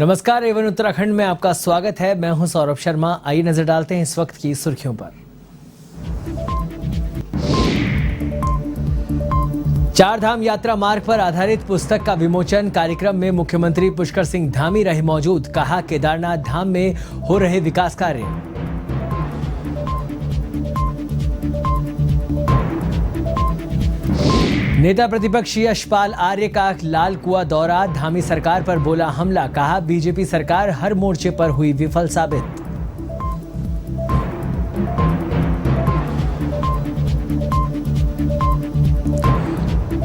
नमस्कार, एवन उत्तराखंड में आपका स्वागत है। मैं हूं सौरभ शर्मा। आइए नजर डालते हैं इस वक्त की सुर्खियों पर। चार धाम यात्रा मार्ग पर आधारित पुस्तक का विमोचन कार्यक्रम में मुख्यमंत्री पुष्कर सिंह धामी रहे मौजूद। कहा, केदारनाथ धाम में हो रहे विकास कार्य। नेता प्रतिपक्ष यशपाल आर्य का लाल कुआं दौरा, धामी सरकार पर बोला हमला। कहा, बीजेपी सरकार हर मोर्चे पर हुई विफल साबित।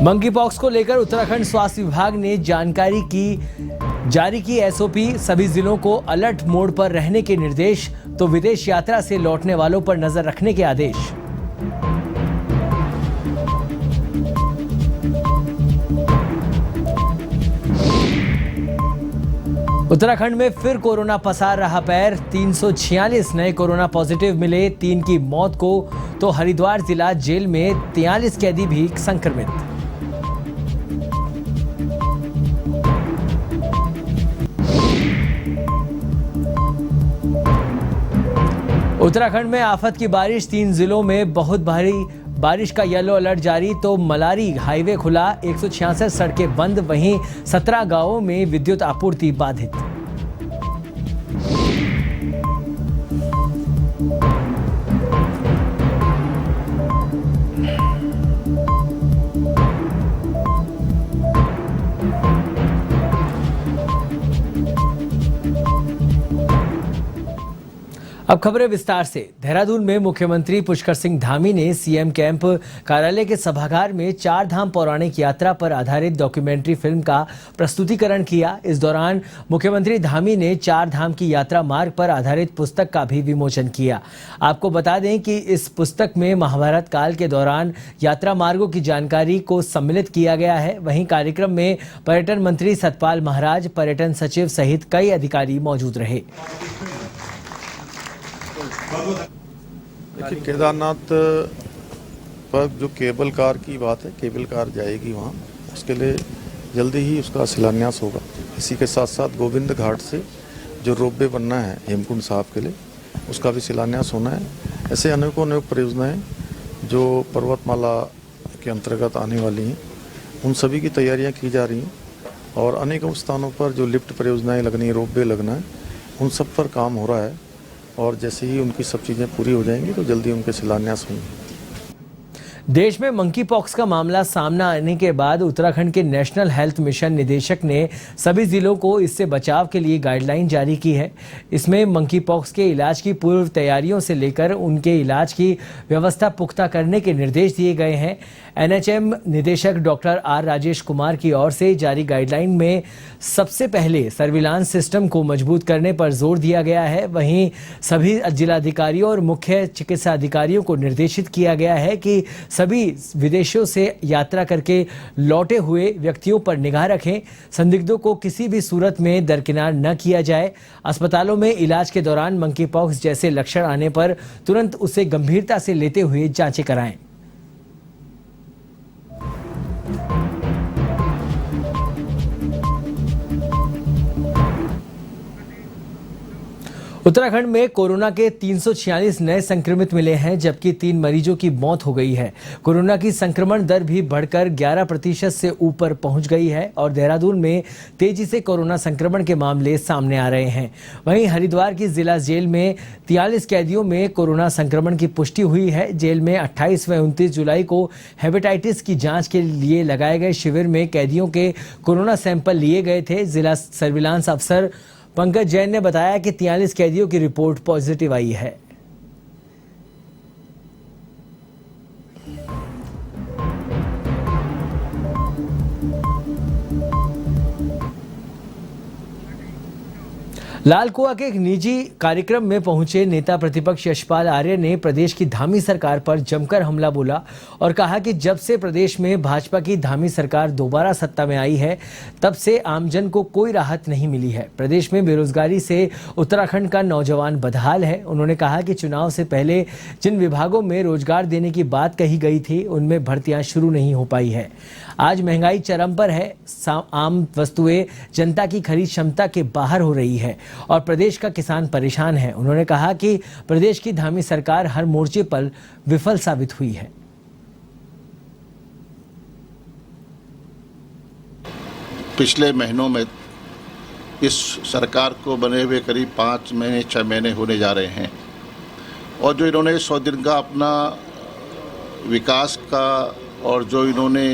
मंकी पॉक्स को लेकर उत्तराखंड स्वास्थ्य विभाग ने जारी की एसओपी। सभी जिलों को अलर्ट मोड पर रहने के निर्देश, तो विदेश यात्रा से लौटने वालों पर नजर रखने के आदेश। उत्तराखंड में फिर कोरोना पसार रहा पैर। 346 नए कोरोना पॉजिटिव मिले, 3 की मौत को तो हरिद्वार जिला जेल में 43 कैदी भी संक्रमित। उत्तराखंड में आफत की बारिश, 3 जिलों में बहुत भारी बारिश का येलो अलर्ट जारी। तो मलारी हाईवे खुला, 166 सड़कें बंद, वहीं 17 गांवों में विद्युत आपूर्ति बाधित। अब खबरें विस्तार से। देहरादून में मुख्यमंत्री पुष्कर सिंह धामी ने सीएम कैंप कार्यालय के सभागार में चार धाम पौराणिक यात्रा पर आधारित डॉक्यूमेंट्री फिल्म का प्रस्तुतिकरण किया। इस दौरान मुख्यमंत्री धामी ने चार धाम की यात्रा मार्ग पर आधारित पुस्तक का भी विमोचन किया। आपको बता दें कि इस पुस्तक में महाभारत काल के दौरान यात्रा मार्गों की जानकारी को सम्मिलित किया गया है। वहीं कार्यक्रम में पर्यटन मंत्री सतपाल महाराज, पर्यटन सचिव सहित कई अधिकारी मौजूद रहे। देखिए, केदारनाथ पर जो केबल कार की बात है, केबल कार जाएगी वहाँ, उसके लिए जल्दी ही उसका शिलान्यास होगा। इसी के साथ साथ गोविंद घाट से जो रोपवे बनना है हेमकुंड साहब के लिए, उसका भी शिलान्यास होना है। ऐसे अनेकों परियोजनाएं जो पर्वतमाला के अंतर्गत आने वाली हैं, उन सभी की तैयारियां की जा रही हैं और अनेकों स्थानों पर जो लिफ्ट परियोजनाएं लगनी है, रोपवे लगना है, उन सब पर काम हो रहा है और जैसे ही उनकी सब चीज़ें पूरी हो जाएंगी तो जल्दी उनके शिलान्यास होंगे। देश में मंकी पॉक्स का मामला सामने आने के बाद उत्तराखंड के नेशनल हेल्थ मिशन निदेशक ने सभी जिलों को इससे बचाव के लिए गाइडलाइन जारी की है। इसमें मंकी पॉक्स के इलाज की पूर्व तैयारियों से लेकर उनके इलाज की व्यवस्था पुख्ता करने के निर्देश दिए गए हैं। एनएचएम निदेशक डॉक्टर आर राजेश कुमार की ओर से जारी गाइडलाइन में सबसे पहले सर्विलांस सिस्टम को मजबूत करने पर जोर दिया गया है। वहीं सभी जिलाधिकारियों और मुख्य चिकित्सा अधिकारियों को निर्देशित किया गया है कि सभी विदेशों से यात्रा करके लौटे हुए व्यक्तियों पर निगाह रखें। संदिग्धों को किसी भी सूरत में दरकिनार न किया जाए। अस्पतालों में इलाज के दौरान मंकी पॉक्स जैसे लक्षण आने पर तुरंत उसे गंभीरता से लेते हुए जांचें कराएं। उत्तराखंड में कोरोना के 346 नए संक्रमित मिले हैं, जबकि 3 मरीजों की मौत हो गई है। कोरोना की संक्रमण दर भी बढ़कर 11% से ऊपर पहुंच गई है और देहरादून में तेजी से कोरोना संक्रमण के मामले सामने आ रहे हैं। वहीं हरिद्वार की जिला जेल में 43 कैदियों में कोरोना संक्रमण की पुष्टि हुई है। जेल में 28 व 29 जुलाई को हेपेटाइटिस की जाँच के लिए लगाए गए शिविर में कैदियों के कोरोना सैंपल लिए गए थे। जिला सर्विलांस अफसर पंकज जैन ने बताया कि 43 कैदियों की रिपोर्ट पॉजिटिव आई है। लाल कुआं के एक निजी कार्यक्रम में पहुंचे नेता प्रतिपक्ष यशपाल आर्य ने प्रदेश की धामी सरकार पर जमकर हमला बोला और कहा कि जब से प्रदेश में भाजपा की धामी सरकार दोबारा सत्ता में आई है तब से आमजन को कोई राहत नहीं मिली है। प्रदेश में बेरोजगारी से उत्तराखंड का नौजवान बदहाल है। उन्होंने कहा कि चुनाव से पहले जिन विभागों में रोजगार देने की बात कही गई थी उनमें भर्तियां शुरू नहीं हो पाई है। आज महंगाई चरम पर है। आम वस्तुएं जनता की खरीद क्षमता के बाहर हो रही है और प्रदेश का किसान परेशान है। उन्होंने कहा कि प्रदेश की धामी सरकार हर मोर्चे पर विफल साबित हुई है। पिछले महीनों में इस सरकार को बने हुए करीब 5 महीने 6 महीने होने जा रहे हैं और जो इन्होंने 100 दिन का अपना विकास का और जो इन्होंने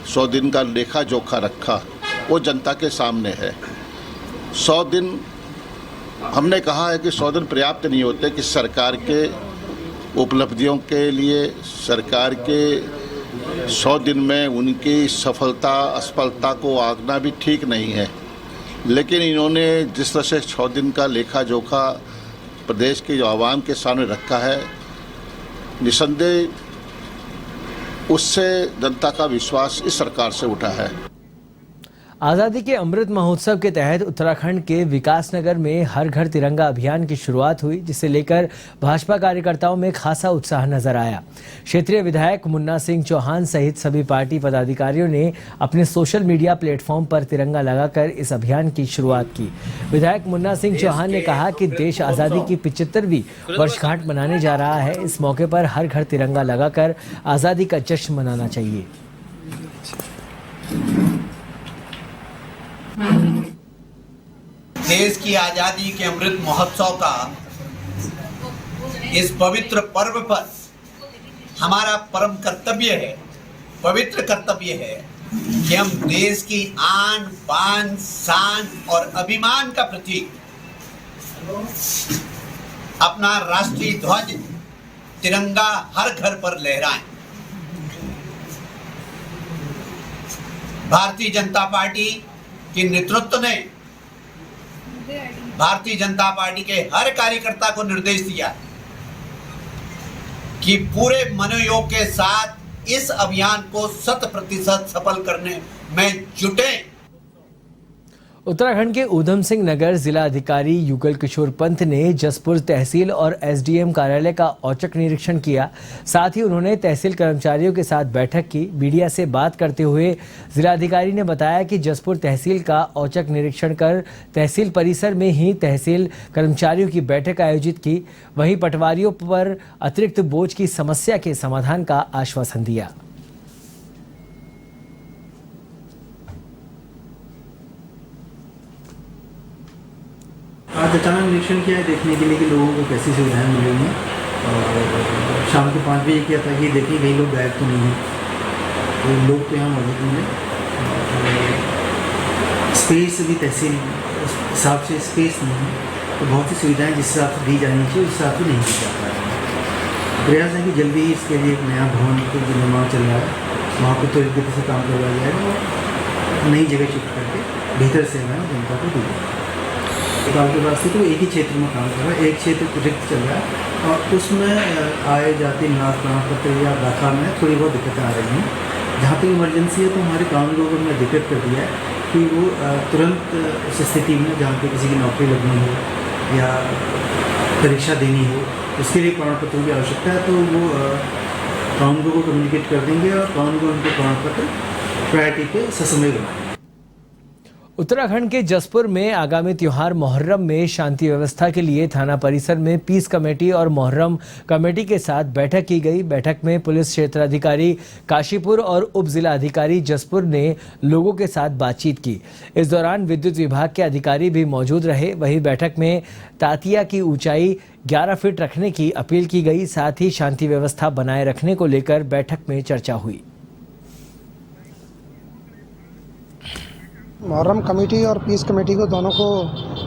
100 दिन का लेखा जोखा रखा वो जनता के सामने है। 100 दिन हमने कहा है कि 100 दिन पर्याप्त नहीं होते कि सरकार के उपलब्धियों के लिए सरकार के 100 दिन में उनकी सफलता असफलता को आंकना भी ठीक नहीं है, लेकिन इन्होंने जिस तरह से 100 दिन का लेखा जोखा प्रदेश के जो आवाम के सामने रखा है, निसंदेह उससे जनता का विश्वास इस सरकार से उठा है। आज़ादी के अमृत महोत्सव के तहत उत्तराखंड के विकासनगर में हर घर तिरंगा अभियान की शुरुआत हुई, जिसे लेकर भाजपा कार्यकर्ताओं में खासा उत्साह नजर आया। क्षेत्रीय विधायक मुन्ना सिंह चौहान सहित सभी पार्टी पदाधिकारियों ने अपने सोशल मीडिया प्लेटफॉर्म पर तिरंगा लगाकर इस अभियान की शुरुआत की। विधायक मुन्ना सिंह चौहान ने कहा कि देश आज़ादी की 75वीं वर्षगांठ मनाने जा रहा है। इस मौके पर हर घर तिरंगा लगाकर आज़ादी का जश्न मनाना चाहिए। देश की आजादी के अमृत महोत्सव का इस पवित्र पर्व पर हमारा परम कर्तव्य है, पवित्र कर्तव्य है कि हम देश की आन बान शान और अभिमान का प्रतीक अपना राष्ट्रीय ध्वज तिरंगा हर घर पर लहराएं। भारतीय जनता पार्टी के नेतृत्व ने भारतीय जनता पार्टी के हर कार्यकर्ता को निर्देश दिया कि पूरे मनोयोग के साथ इस अभियान को 100% सफल करने में जुटे। उत्तराखंड के ऊधम सिंह नगर जिला अधिकारी युगल किशोर पंत ने जसपुर तहसील और एसडीएम कार्यालय का औचक निरीक्षण किया। साथ ही उन्होंने तहसील कर्मचारियों के साथ बैठक की। मीडिया से बात करते हुए जिलाधिकारी ने बताया कि जसपुर तहसील का औचक निरीक्षण कर तहसील परिसर में ही तहसील कर्मचारियों की बैठक आयोजित की। वहीं पटवारियों पर अतिरिक्त बोझ की समस्या के समाधान का आश्वासन दिया। आज अचानक निरीक्षण किया है देखने के लिए कि लोगों को कैसी सुविधाएं मिल रही हैं और शाम को 5 बजे किया था कि देखिए कई लोग गायब तो नहीं हैं, तो लोग तो यहाँ मौजूद नहीं है। स्पेस भी तहसील हिसाब से स्पेस नहीं है, तो बहुत सी सुविधाएं जिस हिसाब से दी जानी चाहिए उस हिसाब से नहीं दी जा पा रही है। प्रयास है कि जल्दी ही इसके लिए एक नया भवन का जो निर्माण चल रहा है वहाँ पर त्वरित गति से काम करवाया जाएगा और नई जगह शिफ्ट करके बेहतर सेवाएँ जनता को दी जाएगी। गाँव के वास्ते तो एक ही क्षेत्र में काम कर रहा है, एक क्षेत्र रिक्त चल रहा है और उसमें आए जाति निवास प्रमाण पत्र या दाखिला में थोड़ी बहुत दिक्कतें आ रही हैं। जहाँ तक इमरजेंसी है तो हमारे कानून लोगों ने दिक्कत कर दिया है कि वो तुरंत उस स्थिति में जहाँ पे किसी की नौकरी लगनी हो या परीक्षा देनी हो उसके लिए प्रमाण पत्रों की आवश्यकता है, तो वो कानून को कम्युनिकेट कर देंगे और कानून को उनके प्रमाण पत्र प्रायोरिटी पे ससमय बनाएंगे। उत्तराखंड के जसपुर में आगामी त्योहार मोहर्रम में शांति व्यवस्था के लिए थाना परिसर में पीस कमेटी और मोहर्रम कमेटी के साथ बैठक की गई। बैठक में पुलिस क्षेत्राधिकारी काशीपुर और उप जिला अधिकारी जसपुर ने लोगों के साथ बातचीत की। इस दौरान विद्युत विभाग के अधिकारी भी मौजूद रहे। वहीं बैठक में तातिया की ऊंचाई 11 फीट रखने की अपील की गई। साथ ही शांति व्यवस्था बनाए रखने को लेकर बैठक में चर्चा हुई। मुहर्रम कमेटी और पीस कमेटी को दोनों को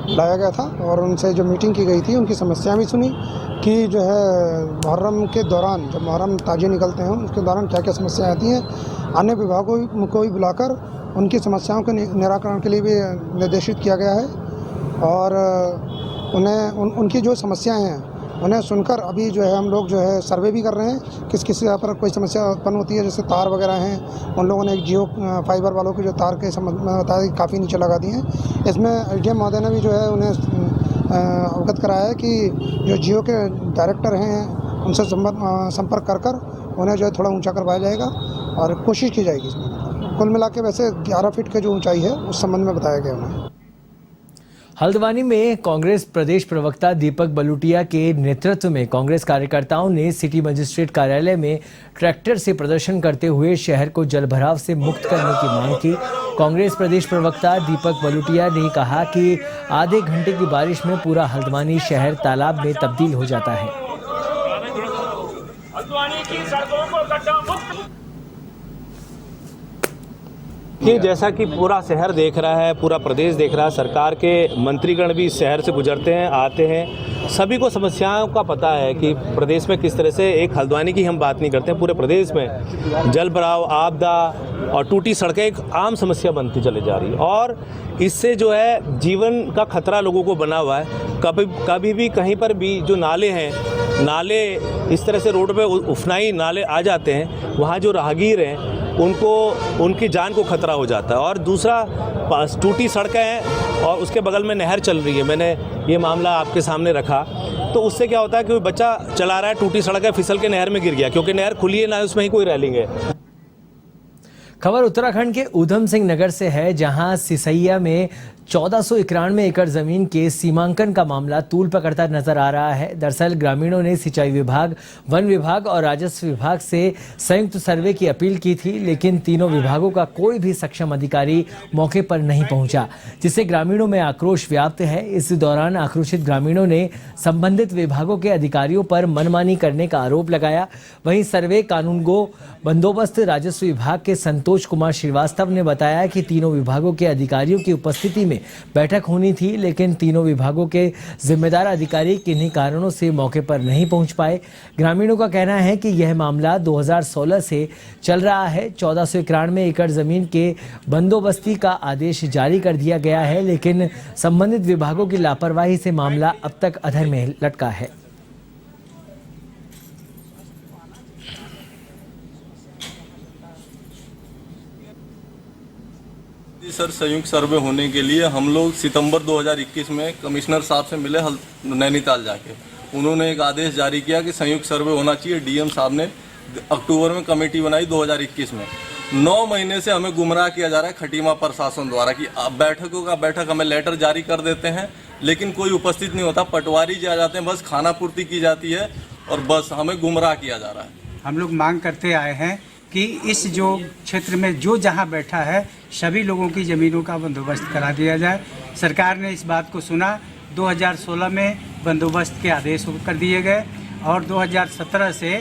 लाया गया था और उनसे जो मीटिंग की गई थी उनकी समस्याएं भी सुनी कि जो है मुहर्रम के दौरान जब मुहर्रम ताजिए निकलते हैं उसके दौरान क्या क्या समस्याएं आती हैं। अन्य विभागों को भी बुलाकर उनकी समस्याओं के निराकरण के लिए भी निर्देशित किया गया है और उनकी जो समस्याएं हैं उन्हें सुनकर अभी जो है हम लोग जो है सर्वे भी कर रहे हैं किस जगह पर कोई समस्या उत्पन्न होती है। जैसे तार वगैरह हैं, उन लोगों ने एक जियो फाइबर वालों की जो तार के संबंध में बताया कि काफ़ी नीचे लगा दी हैं। इसमें एसडीएम महोदय ने भी जो है उन्हें अवगत कराया है कि जो जियो के डायरेक्टर हैं उनसे संपर्क कर उन्हें जो है थोड़ा ऊंचा करवाया जाएगा और कोशिश की जाएगी इसमें। कुल मिला के वैसे 11 फीट की जो ऊंचाई है उस संबंध में बताया गया उन्हें। हल्द्वानी में कांग्रेस प्रदेश प्रवक्ता दीपक बलूटिया के नेतृत्व में कांग्रेस कार्यकर्ताओं ने सिटी मजिस्ट्रेट कार्यालय में ट्रैक्टर से प्रदर्शन करते हुए शहर को जलभराव से मुक्त करने की मांग की। कांग्रेस प्रदेश प्रवक्ता दीपक बलूटिया ने कहा कि आधे घंटे की बारिश में पूरा हल्द्वानी शहर तालाब में तब्दील हो जाता है। कि जैसा कि पूरा शहर देख रहा है, पूरा प्रदेश देख रहा है, सरकार के मंत्रीगण भी इस शहर से गुजरते हैं, आते हैं, सभी को समस्याओं का पता है कि प्रदेश में किस तरह से, एक हल्द्वानी की हम बात नहीं करते हैं, पूरे प्रदेश में जल भराव, आपदा और टूटी सड़कें एक आम समस्या बनती चली जा रही है और इससे जो है जीवन का खतरा लोगों को बना हुआ है। कभी भी कहीं पर भी जो नाले हैं, नाले इस तरह से रोड पे उफनाई नाले आ जाते हैं, वहाँ जो राहगीर हैं उनको उनकी जान को खतरा हो जाता है। और दूसरा, टूटी सड़कें हैं और उसके बगल में नहर चल रही है। मैंने ये मामला आपके सामने रखा, तो उससे क्या होता है कि कोई बच्चा चला रहा है, टूटी सड़क है, फिसल के नहर में गिर गया, क्योंकि नहर खुली है, ना उसमें ही कोई रेलिंग है। खबर उत्तराखंड के ऊधम सिंह नगर से है, जहां सिसैया में 1491 एकड़ जमीन के सीमांकन का मामला तूल पकड़ता नजर आ रहा है। दरअसल ग्रामीणों ने सिंचाई विभाग, वन विभाग और राजस्व विभाग से संयुक्त सर्वे की अपील की थी, लेकिन तीनों विभागों का कोई भी सक्षम अधिकारी मौके पर नहीं पहुंचा, जिससे ग्रामीणों में आक्रोश व्याप्त है। इस दौरान आक्रोशित ग्रामीणों ने संबंधित विभागों के अधिकारियों पर मनमानी करने का आरोप लगाया। वहीं सर्वे, कानूनगो बंदोबस्त राजस्व विभाग के संतोष कुमार श्रीवास्तव ने बताया कि तीनों विभागों के अधिकारियों की उपस्थिति में बैठक होनी थी, लेकिन तीनों विभागों के जिम्मेदार अधिकारी किन्हीं कारणों से मौके पर नहीं पहुंच पाए। ग्रामीणों का कहना है कि यह मामला 2016 से चल रहा है। 1491 एकड़ जमीन के बंदोबस्ती का आदेश जारी कर दिया गया है, लेकिन संबंधित विभागों की लापरवाही से मामला अब तक अधर में लटका है। सर, संयुक्त सर्वे होने के लिए हम लोग सितंबर 2021 में कमिश्नर साहब से मिले नैनीताल जाके। उन्होंने एक आदेश जारी किया कि संयुक्त सर्वे होना चाहिए। डीएम साहब ने अक्टूबर में कमेटी बनाई 2021 में। 9 महीने से हमें गुमराह किया जा रहा है खटीमा प्रशासन द्वारा कि बैठकों का बैठक हमें लेटर जारी कर देते हैं, लेकिन कोई उपस्थित नहीं होता। पटवारी जी आ जाते हैं, बस खाना पूर्ति की जाती है और बस हमें गुमराह किया जा रहा है। हम लोग मांग करते आए हैं कि इस जो क्षेत्र में जो जहां बैठा है सभी लोगों की ज़मीनों का बंदोबस्त करा दिया जाए। सरकार ने इस बात को सुना। 2016 में बंदोबस्त के आदेश कर दिए गए और 2017 से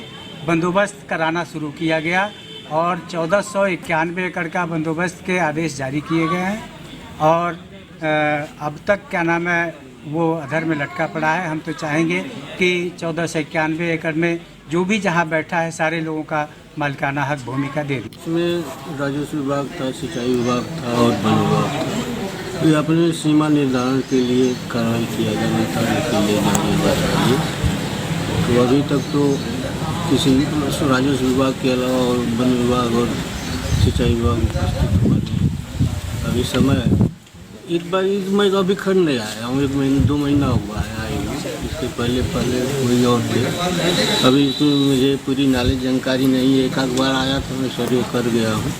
बंदोबस्त कराना शुरू किया गया और 1491 एकड़ का बंदोबस्त के आदेश जारी किए गए हैं और अब तक क्या नाम है वो अधर में लटका पड़ा है। हम तो चाहेंगे कि 1491 एकड़ में जो भी जहां बैठा है सारे लोगों का मालिकाना हक भूमिका दे दी। इसमें राजस्व विभाग था, सिंचाई विभाग था और वन विभाग था। ये अपने सीमा निर्धारण के लिए कार्रवाई किया जाना था, लेकिन ये नहीं हुआ चाहिए। तो अभी तक तो किसी राजस्व विभाग के अलावा और वन विभाग और सिंचाई विभाग उपस्थित हुआ नहीं। अभी समय एक बार मैं तो अभी खंड नहीं आया हूँ, 1 महीना 2 महीना हुआ है आई हूँ। इसके पहले कोई और थे। अभी तो मुझे पूरी नॉलेज जानकारी नहीं है। एक आध बार आया था, मैं सर्वे कर गया हूँ।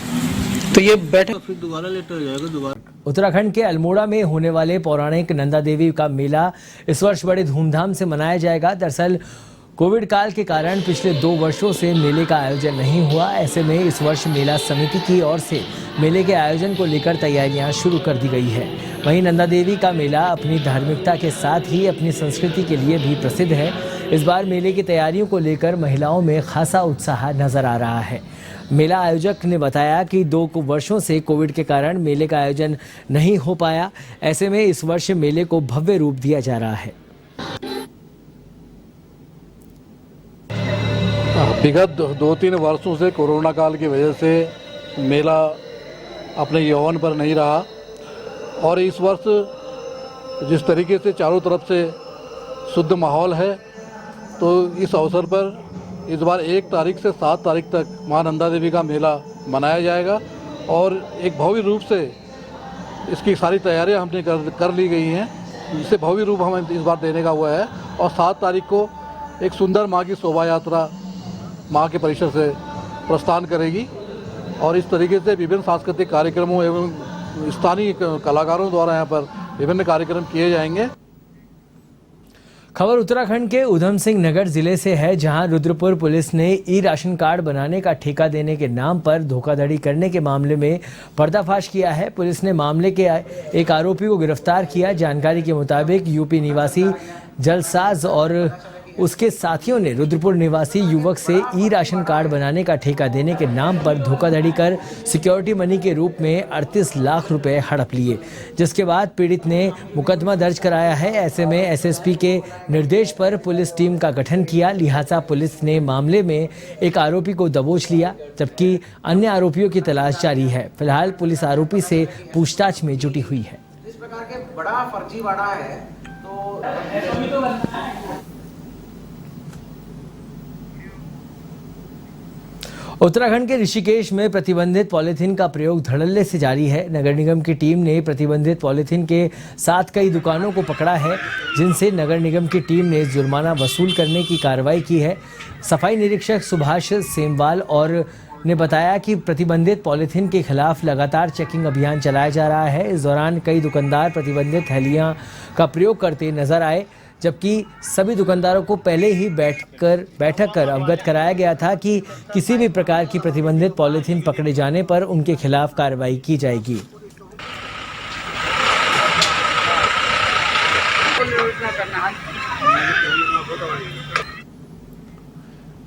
तो ये बैठक फिर दोबारा लेटर जाएगा दोबारा। उत्तराखंड के अल्मोड़ा में होने वाले पौराणिक नंदा देवी का मेला इस वर्ष बड़े धूमधाम से मनाया जाएगा। दरअसल कोविड काल के कारण पिछले 2 वर्षों से मेले का आयोजन नहीं हुआ। ऐसे में इस वर्ष मेला समिति की ओर से मेले के आयोजन को लेकर तैयारियां शुरू कर दी गई है। वहीं नंदा देवी का मेला अपनी धार्मिकता के साथ ही अपनी संस्कृति के लिए भी प्रसिद्ध है। इस बार मेले की तैयारियों को लेकर महिलाओं में खासा उत्साह नजर आ रहा है। मेला आयोजक ने बताया कि 2 वर्षों से कोविड के कारण मेले का आयोजन नहीं हो पाया। ऐसे में इस वर्ष मेले को भव्य रूप दिया जा रहा है। विगत 2-3 वर्षों से कोरोना काल की वजह से मेला अपने यौवन पर नहीं रहा और इस वर्ष जिस तरीके से चारों तरफ से शुद्ध माहौल है, तो इस अवसर पर इस बार 1 तारीख से 7 तारीख तक मां नंदा देवी का मेला मनाया जाएगा और एक भव्य रूप से इसकी सारी तैयारियां हमने कर ली गई हैं, जिससे भव्य रूप हमें इस बार देने का हुआ है। और 7 तारीख को एक सुंदर मां की शोभा यात्रा मां के परिसर से प्रस्थान करेगी और इस तरीके से विभिन्न सांस्कृतिक कार्यक्रमों एवं स्थानीय कलाकारों द्वारा यहाँ पर विभिन्न कार्यक्रम किए जाएंगे। खबर उत्तराखंड के उधम सिंह नगर जिले से है, जहां रुद्रपुर पुलिस ने ई राशन कार्ड बनाने का ठेका देने के नाम पर धोखाधड़ी करने के मामले में पर्दाफाश किया है। पुलिस ने मामले के एक आरोपी को गिरफ्तार किया। जानकारी के मुताबिक यूपी निवासी जलसाज और उसके साथियों ने रुद्रपुर निवासी युवक से ई राशन कार्ड बनाने का ठेका देने के नाम पर धोखाधड़ी कर सिक्योरिटी मनी के रूप में 38 लाख रुपए हड़प लिए, जिसके बाद पीड़ित ने मुकदमा दर्ज कराया है। ऐसे में एसएसपी के निर्देश पर पुलिस टीम का गठन किया, लिहाजा पुलिस ने मामले में एक आरोपी को दबोच लिया, जबकि अन्य आरोपियों की तलाश जारी है। फिलहाल पुलिस आरोपी से पूछताछ में जुटी हुई है। इस प्रकार के बड़ा फर्जीवाड़ा है तो उत्तराखंड के ऋषिकेश में प्रतिबंधित पॉलीथीन का प्रयोग धड़ल्ले से जारी है। नगर निगम की टीम ने प्रतिबंधित पॉलीथीन के साथ कई दुकानों को पकड़ा है, जिनसे नगर निगम की टीम ने जुर्माना वसूल करने की कार्रवाई की है। सफाई निरीक्षक सुभाष सेमवाल और ने बताया कि प्रतिबंधित पॉलीथीन के खिलाफ लगातार चेकिंग अभियान चलाया जा रहा है। इस दौरान कई दुकानदार प्रतिबंधित थैलियां का प्रयोग करते नजर आए, जबकि सभी दुकानदारों को पहले ही बैठक कर अवगत कराया गया था कि किसी भी प्रकार की प्रतिबंधित पॉलीथीन पकड़े जाने पर उनके खिलाफ कार्रवाई की जाएगी।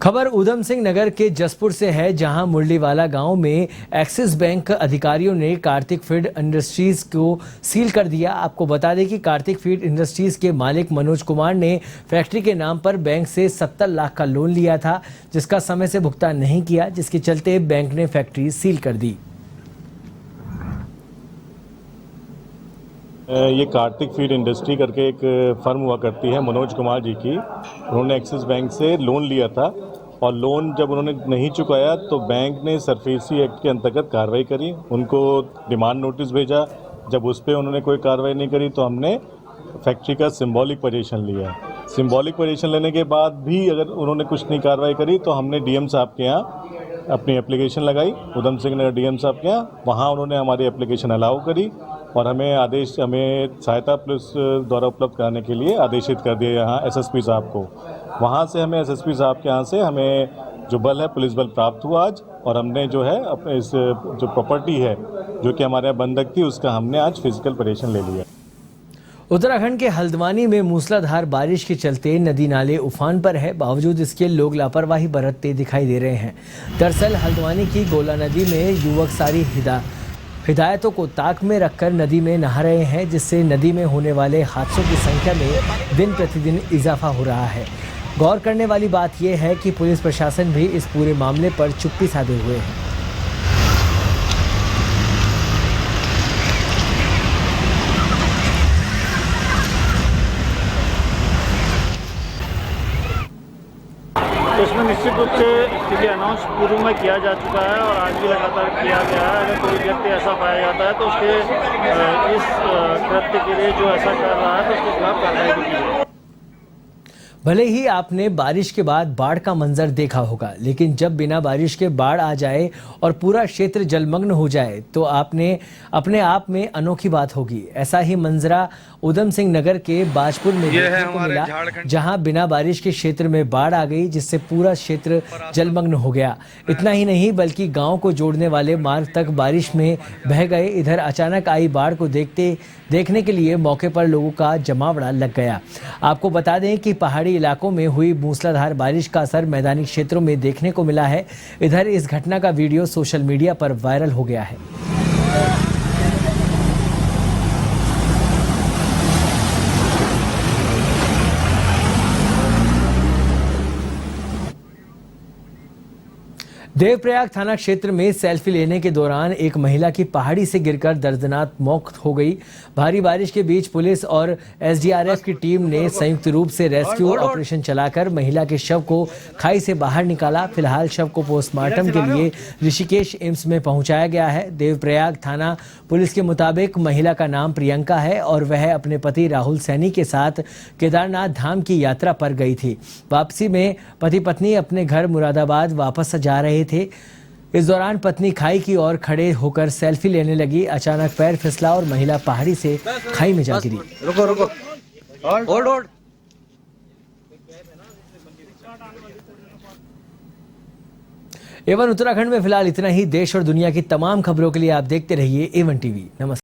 खबर उधम सिंह नगर के जसपुर से है, जहां मुरलीवाला गांव में एक्सिस बैंक अधिकारियों ने कार्तिक फीड इंडस्ट्रीज को सील कर दिया। आपको बता दें कि कार्तिक फीड इंडस्ट्रीज के मालिक मनोज कुमार ने फैक्ट्री के नाम पर बैंक से 70 लाख का लोन लिया था, जिसका समय से भुगतान नहीं किया, जिसके चलते बैंक ने फैक्ट्री सील कर दी। ये कार्तिक फीड इंडस्ट्री करके एक फर्म हुआ करती है मनोज कुमार जी की। उन्होंने एक्सिस बैंक से लोन लिया था और लोन जब उन्होंने नहीं चुकाया तो बैंक ने सरफेसी एक्ट के अंतर्गत कार्रवाई करी, उनको डिमांड नोटिस भेजा। जब उस पर उन्होंने कोई कार्रवाई नहीं करी तो हमने फैक्ट्री का सिंबॉलिक पोजीशन लिया। सिंबॉलिक पोजीशन लेने के बाद भी अगर उन्होंने कुछ नहीं कार्रवाई करी तो हमने डीएम साहब के यहाँ अपनी एप्लीकेशन लगाई, उधम सिंह नगर डीएम साहब के यहाँ। वहाँ उन्होंने हमारी एप्लीकेशन अलाउ करी और हमें सहायता पुलिस द्वारा उपलब्ध कराने के लिए आदेशित कर दिया यहाँ एसएसपी साहब को। वहाँ से हमें एसएसपी साहब के यहाँ से हमें जो बल है पुलिस बल प्राप्त हुआ आज, और हमने जो है अपने इस जो प्रॉपर्टी है जो कि हमारे यहाँ बंधक थी उसका हमने आज फिजिकल पोजीशन ले लिया। उत्तराखंड के हल्द्वानी में मूसलाधार बारिश के चलते नदी नाले उफान पर है, बावजूद इसके लोग लापरवाही बरतते दिखाई दे रहे हैं। दरअसल हल्द्वानी की गोला नदी में युवक सारी हिदायतों को ताक में रखकर नदी में नहा रहे हैं, जिससे नदी में होने वाले हादसों की संख्या में दिन प्रतिदिन इजाफा हो रहा है। गौर करने वाली बात यह है कि पुलिस प्रशासन भी इस पूरे मामले पर चुप्पी साधे हुए है। तो इसमें निश्चित रूप से क्योंकि अनाउंस पूर्व में किया जा चुका है और आज भी लगातार किया गया है, अगर कोई व्यक्ति ऐसा पाया जाता है तो उसके इस कृत्य के लिए जो ऐसा कर रहा है तो उसके खिलाफ कार्रवाई की जाएगी। भले ही आपने बारिश के बाद बाढ़ का मंजर देखा होगा, लेकिन जब बिना बारिश के बाढ़ आ जाए और पूरा क्षेत्र जलमग्न हो जाए तो आपने अपने आप में अनोखी बात होगी। ऐसा ही मंजरा उधम सिंह नगर के बाजपुर में देखने को मिला, जहां बिना बारिश के क्षेत्र में बाढ़ आ गई, जिससे पूरा क्षेत्र जलमग्न हो गया। इतना ही नहीं बल्कि गांव को जोड़ने वाले मार्ग तक बारिश में बह गए। इधर अचानक आई बाढ़ को देखने के लिए मौके पर लोगों का जमावड़ा लग गया। आपको बता दें कि पहाड़ी इलाकों में हुई मूसलाधार बारिश का असर मैदानी क्षेत्रों में देखने को मिला है। इधर इस घटना का वीडियो सोशल मीडिया पर वायरल हो गया है। देवप्रयाग थाना क्षेत्र में सेल्फी लेने के दौरान एक महिला की पहाड़ी से गिरकर दर्दनाक मौत हो गई। भारी बारिश के बीच पुलिस और एसडीआरएफ की टीम ने संयुक्त रूप से रेस्क्यू ऑपरेशन चलाकर महिला के शव को खाई से बाहर निकाला। फिलहाल शव को पोस्टमार्टम के लिए ऋषिकेश एम्स में पहुंचाया गया है। देवप्रयाग थाना पुलिस के मुताबिक महिला का नाम प्रियंका है और वह अपने पति राहुल सैनी के साथ केदारनाथ धाम की यात्रा पर गई थी। वापसी में पति पत्नी अपने घर मुरादाबाद वापस जा रहे थे। इस दौरान पत्नी खाई की ओर खड़े होकर सेल्फी लेने लगी। अचानक पैर फिसला और महिला पहाड़ी से खाई में जा गिरी। रुको रुको होल्ड एवन उत्तराखंड में फिलहाल इतना ही। देश और दुनिया की तमाम खबरों के लिए आप देखते रहिए एवन टीवी। नमस्कार।